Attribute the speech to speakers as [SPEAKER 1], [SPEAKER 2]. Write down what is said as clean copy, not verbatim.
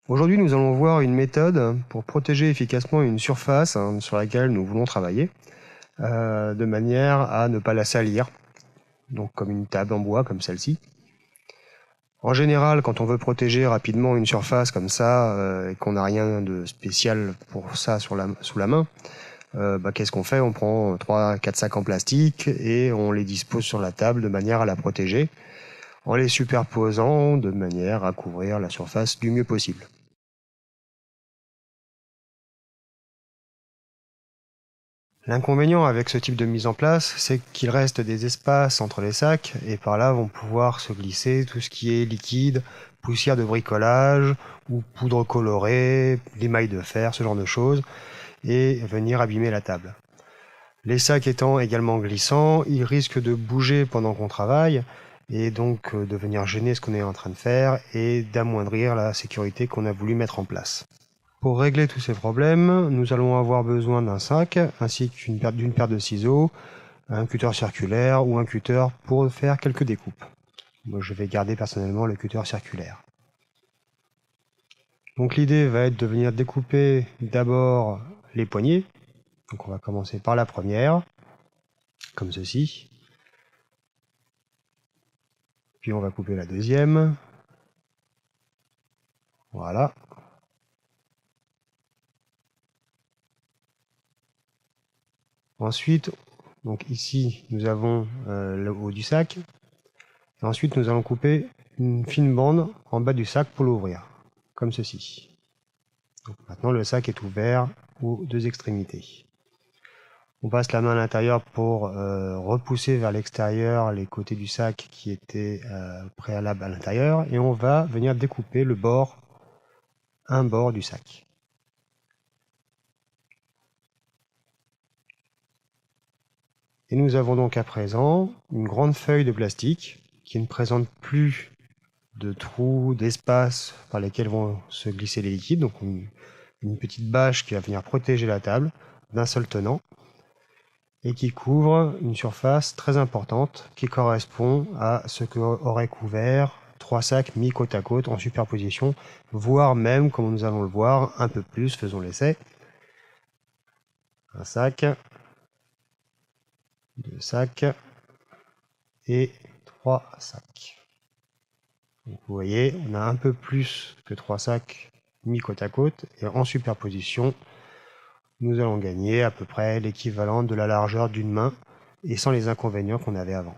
[SPEAKER 1] Aujourd'hui, nous allons voir une méthode pour protéger efficacement une surface sur laquelle nous voulons travailler, de manière à ne pas la salir, donc comme une table en bois comme celle-ci. En général, quand on veut protéger rapidement une surface comme ça, et qu'on n'a rien de spécial pour ça sous la main, qu'est-ce qu'on fait? On prend 3-4 sacs en plastique et on les dispose sur la table de manière à la protéger, en les superposant de manière à couvrir la surface du mieux possible. L'inconvénient avec ce type de mise en place, c'est qu'il reste des espaces entre les sacs et par là vont pouvoir se glisser tout ce qui est liquide, poussière de bricolage ou poudre colorée, d'émail de fer, ce genre de choses, et venir abîmer la table. Les sacs étant également glissants, ils risquent de bouger pendant qu'on travaille et donc de venir gêner ce qu'on est en train de faire et d'amoindrir la sécurité qu'on a voulu mettre en place. Pour régler tous ces problèmes, nous allons avoir besoin d'un sac ainsi d'une paire de ciseaux, un cutter circulaire ou un cutter pour faire quelques découpes. Moi, je vais garder personnellement le cutter circulaire. Donc l'idée va être de venir découper d'abord les poignées. Donc on va commencer par la première, comme ceci. Puis on va couper la deuxième. Voilà. Ensuite, donc ici, nous avons le haut du sac. Et ensuite, nous allons couper une fine bande en bas du sac pour l'ouvrir, comme ceci. Donc maintenant, le sac est ouvert aux deux extrémités. On passe la main à l'intérieur pour repousser vers l'extérieur les côtés du sac qui étaient préalables à l'intérieur. Et on va venir découper un bord du sac. Et nous avons donc à présent une grande feuille de plastique qui ne présente plus de trous, d'espaces par lesquels vont se glisser les liquides. Donc une petite bâche qui va venir protéger la table d'un seul tenant et qui couvre une surface très importante qui correspond à ce qu'auraient couvert 3 sacs mis côte à côte en superposition, voire même, comme nous allons le voir, un peu plus, faisons l'essai. Un sac, 2 sacs et 3 sacs. Donc vous voyez, on a un peu plus que 3 sacs mis côte à côte et en superposition, nous allons gagner à peu près l'équivalent de la largeur d'une main et sans les inconvénients qu'on avait avant.